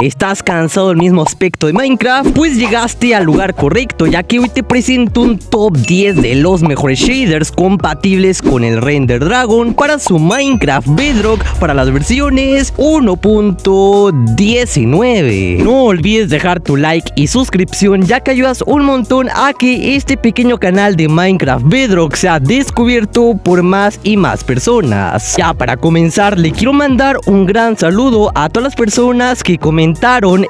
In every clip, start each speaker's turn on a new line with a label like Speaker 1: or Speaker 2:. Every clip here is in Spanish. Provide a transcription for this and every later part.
Speaker 1: ¿Estás cansado del mismo aspecto de Minecraft? Pues llegaste al lugar correcto, ya que hoy te presento un top 10 de los mejores shaders compatibles con el Render Dragon para su Minecraft Bedrock para las versiones 1.19. No olvides dejar tu like y suscripción, ya que ayudas un montón a que este pequeño canal de Minecraft Bedrock sea descubierto por más y más personas. Ya para comenzar, le quiero mandar un gran saludo a todas las personas que comentaron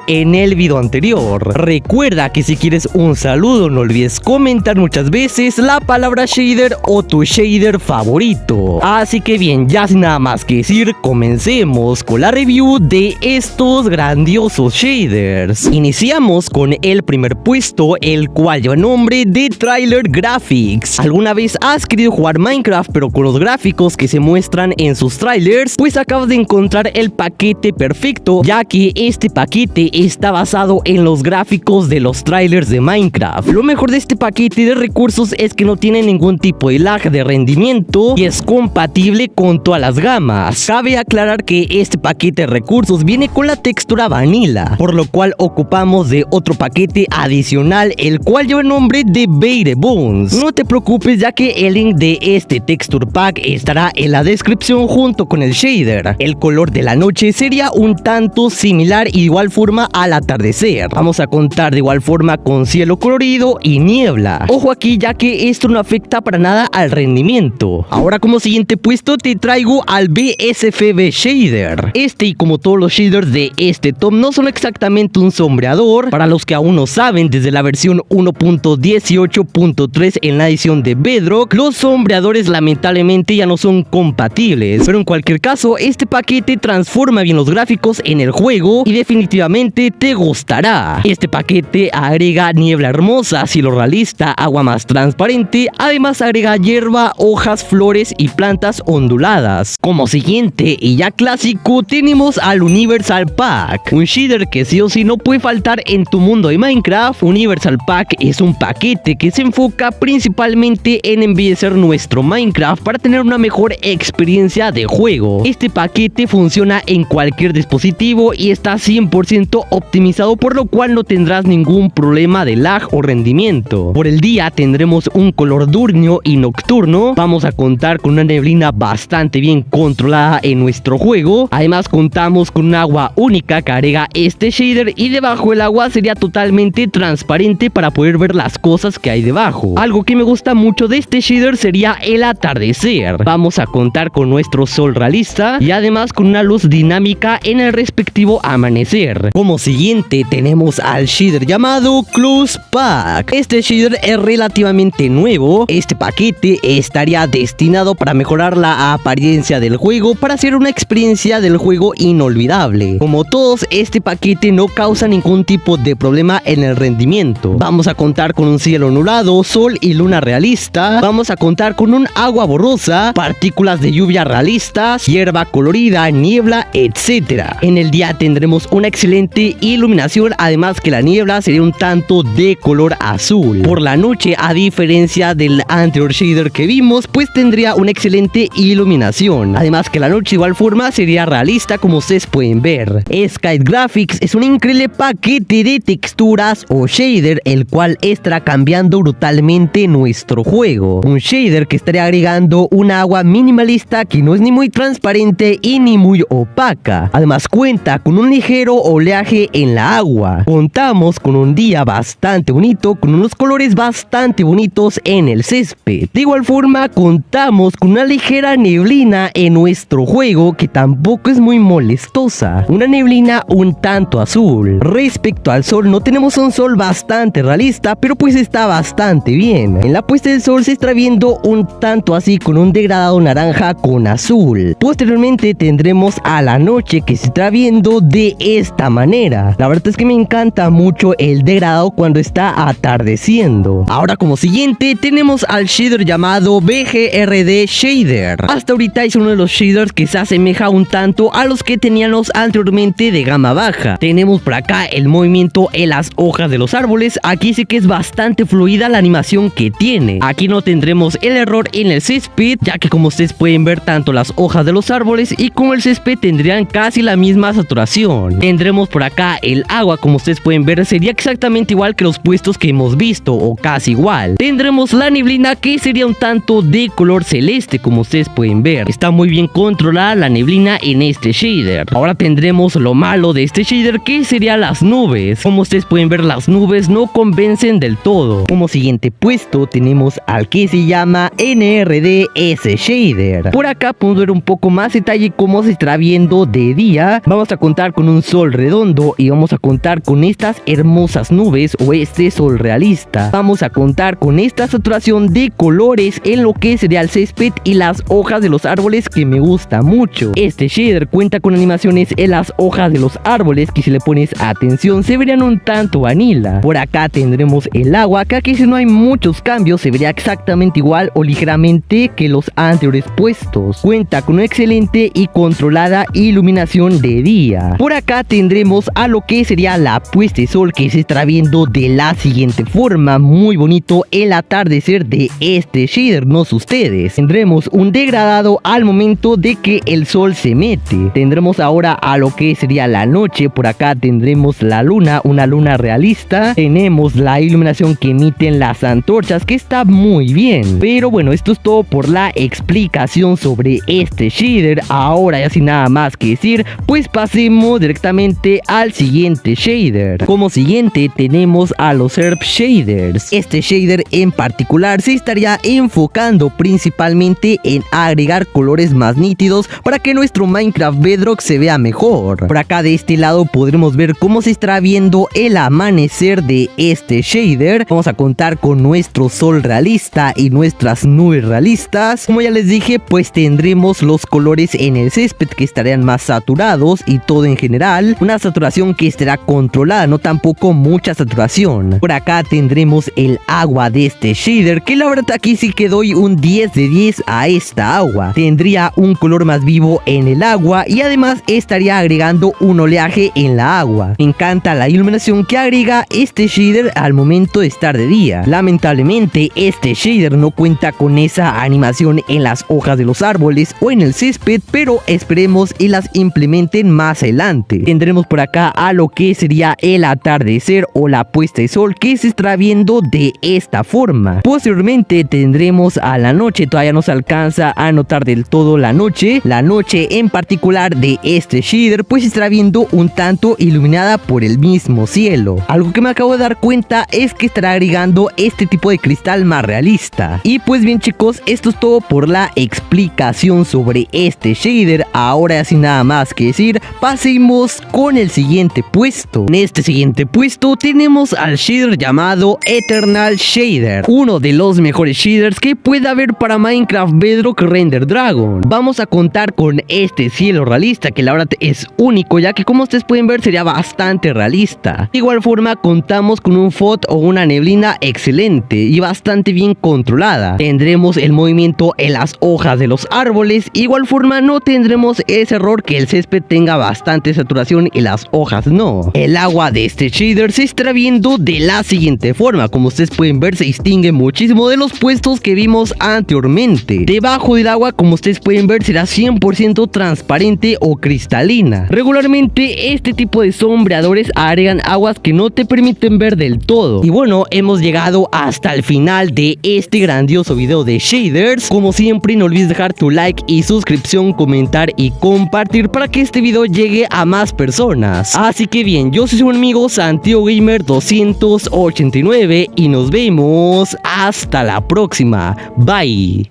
Speaker 1: en el video anterior. Recuerda que si quieres un saludo no olvides comentar muchas veces la palabra shader o tu shader favorito. Así que bien, ya sin nada más que decir, comencemos con la review de estos grandiosos shaders. Iniciamos con el primer puesto, el cual lleva nombre de Trailer Graphics. ¿Alguna vez has querido jugar Minecraft pero con los gráficos que se muestran en sus trailers? Pues acabas de encontrar el paquete perfecto, ya que este paquete está basado en los gráficos de los trailers de Minecraft. Lo mejor de este paquete de recursos es que no tiene ningún tipo de lag de rendimiento y es compatible con todas las gamas. Cabe aclarar que este paquete de recursos viene con la textura vanilla, por lo cual ocupamos de otro paquete adicional, el cual lleva el nombre de Bare Bones. No te preocupes, ya que el link de este texture pack estará en la descripción junto con el shader. El color de la noche sería un tanto similar y de igual forma al atardecer. Vamos a contar de igual forma con cielo colorido y niebla. Ojo aquí, ya que esto no afecta para nada al rendimiento. Ahora como siguiente puesto te traigo al BSFB Shader. Este, y como todos los shaders de este top, no son exactamente un sombreador. Para los que aún no saben, desde la versión 1.18.3 en la edición de Bedrock, los sombreadores lamentablemente ya no son compatibles. Pero en cualquier caso, este paquete transforma bien los gráficos en el juego y definitivamente te gustará. Este paquete agrega niebla hermosa, cielo realista, agua más transparente, además agrega hierba, hojas, flores y plantas onduladas. Como siguiente y ya clásico tenemos al Universal Pack, un shader que sí o sí no puede faltar en tu mundo de Minecraft. Universal Pack es un paquete que se enfoca principalmente en embellecer nuestro Minecraft para tener una mejor experiencia de juego. Este paquete funciona en cualquier dispositivo y está 100% optimizado, por lo cual no tendrás ningún problema de lag o rendimiento. Por el día tendremos un color diurno y nocturno. Vamos a contar con una neblina bastante bien controlada en nuestro juego. Además contamos con un agua única que agrega este shader, y debajo del agua sería totalmente transparente para poder ver las cosas que hay debajo. Algo que me gusta mucho de este shader sería el atardecer. Vamos a contar con nuestro sol realista y además con una luz dinámica en el respectivo amanecer. Como siguiente tenemos al shader llamado Close Pack. Este shader es relativamente nuevo. Este paquete estaría destinado para mejorar la apariencia del juego, para hacer una experiencia del juego inolvidable. Como todos, este paquete no causa ningún tipo de problema en el rendimiento. Vamos a contar con un cielo nublado, sol y luna realista. Vamos a contar con un agua borrosa, partículas de lluvia realistas, hierba colorida, niebla, etc. En el día tendremos una excelente iluminación, además que la niebla sería un tanto de color azul. Por la noche, a diferencia del anterior shader que vimos, pues tendría una excelente iluminación, además que la noche de igual forma sería realista, como ustedes pueden ver. Skite Graphics es un increíble paquete de texturas o shader, el cual estará cambiando brutalmente nuestro juego. Un shader que estaría agregando un agua minimalista que no es ni muy transparente y ni muy opaca. Además cuenta con un ligero oleaje en la agua. Contamos con un día bastante bonito, con unos colores bastante bonitos en el césped. De igual forma contamos con una ligera neblina en nuestro juego que tampoco es muy molestosa, una neblina un tanto azul. Respecto al sol, no tenemos un sol bastante realista, pero pues está bastante bien. En la puesta del sol se está viendo un tanto así, con un degradado naranja con azul. Posteriormente tendremos a la noche, que se está viendo de esta manera. La verdad es que me encanta mucho el degradado cuando está atardeciendo. Ahora como siguiente tenemos al shader llamado BGRD Shader. Hasta ahorita es uno de los shaders que se asemeja un tanto a los que teníamos anteriormente de gama baja. Tenemos por acá el movimiento en las hojas de los árboles. Aquí sí que es bastante fluida la animación que tiene. Aquí no tendremos el error en el césped, ya que como ustedes pueden ver, tanto las hojas de los árboles y como el césped tendrían casi la misma saturación. Tendremos por acá el agua, como ustedes pueden ver, sería exactamente igual que los puestos que hemos visto, o casi igual. Tendremos la neblina, que sería un tanto de color celeste, como ustedes pueden ver. Está muy bien controlada la neblina en este shader. Ahora tendremos lo malo de este shader, que sería las nubes. Como ustedes pueden ver, las nubes no convencen del todo. Como siguiente puesto tenemos al que se llama NRDS shader. Por acá podemos ver un poco más detalle cómo se estará viendo de día. Vamos a contar con un sol redondo y vamos a contar con estas hermosas nubes o este sol realista. Vamos a contar con esta saturación de colores en lo que sería el césped y las hojas de los árboles, que me gusta mucho. Este shader cuenta con animaciones en las hojas de los árboles que, si le pones atención, se verían un tanto vanilla. Por acá tendremos el agua, que aquí si no hay muchos cambios se vería exactamente igual o ligeramente que los anteriores puestos. Cuenta con una excelente y controlada iluminación de día. Por acá tendremos a lo que sería la puesta de sol, que se estará viendo de la siguiente forma. Muy bonito el atardecer de este shader, no sé ustedes. Tendremos un degradado al momento de que el sol se mete. Tendremos ahora a lo que sería la noche. Por acá tendremos la luna, una luna realista. Tenemos la iluminación que emiten las antorchas, que está muy bien. Pero bueno, esto es todo por la explicación sobre este shader. Ahora, ya sin nada más que decir, pues pasemos directamente al siguiente shader. Como siguiente tenemos a los Herb Shaders. Este shader en particular se estaría enfocando principalmente en agregar colores más nítidos para que nuestro Minecraft Bedrock se vea mejor. Por acá de este lado podremos ver cómo se estará viendo el amanecer de este shader. Vamos a contar con nuestro sol realista y nuestras nubes realistas. Como ya les dije, pues tendremos los colores en el césped que estarían más saturados y todo en general. Una saturación que estará controlada, no tampoco mucha saturación. Por acá tendremos el agua de este shader, que la verdad aquí sí que doy un 10 de 10 a esta agua. Tendría un color más vivo en el agua y además estaría agregando un oleaje en la agua. Me encanta la iluminación que agrega este shader al momento de estar de día. Lamentablemente este shader no cuenta con esa animación en las hojas de los árboles o en el césped, pero esperemos y las implementen más adelante. Tendremos por acá a lo que sería el atardecer o la puesta de sol, que se estará viendo de esta forma. Posteriormente tendremos a la noche. Todavía no se alcanza a notar del todo la noche. La noche en particular de este shader pues se estará viendo un tanto iluminada por el mismo cielo. Algo que me acabo de dar cuenta es que estará agregando este tipo de cristal más realista. Y pues bien chicos, esto es todo por la explicación sobre este shader. Ahora sin nada más que decir, pasemos con el siguiente puesto. En este siguiente puesto tenemos al shader llamado Eternal Shader, uno de los mejores shaders que puede haber para Minecraft Bedrock Render Dragon. Vamos a contar con este cielo realista, que la verdad es único, ya que como ustedes pueden ver sería bastante realista. De igual forma contamos con un FOD o una neblina excelente y bastante bien controlada. Tendremos el movimiento en las hojas de los árboles. Igual forma no tendremos ese error que el césped tenga bastante saturación y las hojas no. El agua de este shader se estará viendo de la siguiente forma. Como ustedes pueden ver, se distingue muchísimo de los puestos que vimos anteriormente. Debajo del agua, como ustedes pueden ver, será 100% transparente o cristalina. Regularmente este tipo de sombreadores agregan aguas que no te permiten ver del todo. Y bueno, hemos llegado hasta el final de este grandioso video de shaders. Como siempre, no olvides dejar tu like y suscripción, comentar y compartir para que este video llegue a más personas. Así que bien, yo soy su amigo Santiago Gamer 289 y nos vemos hasta la próxima. Bye.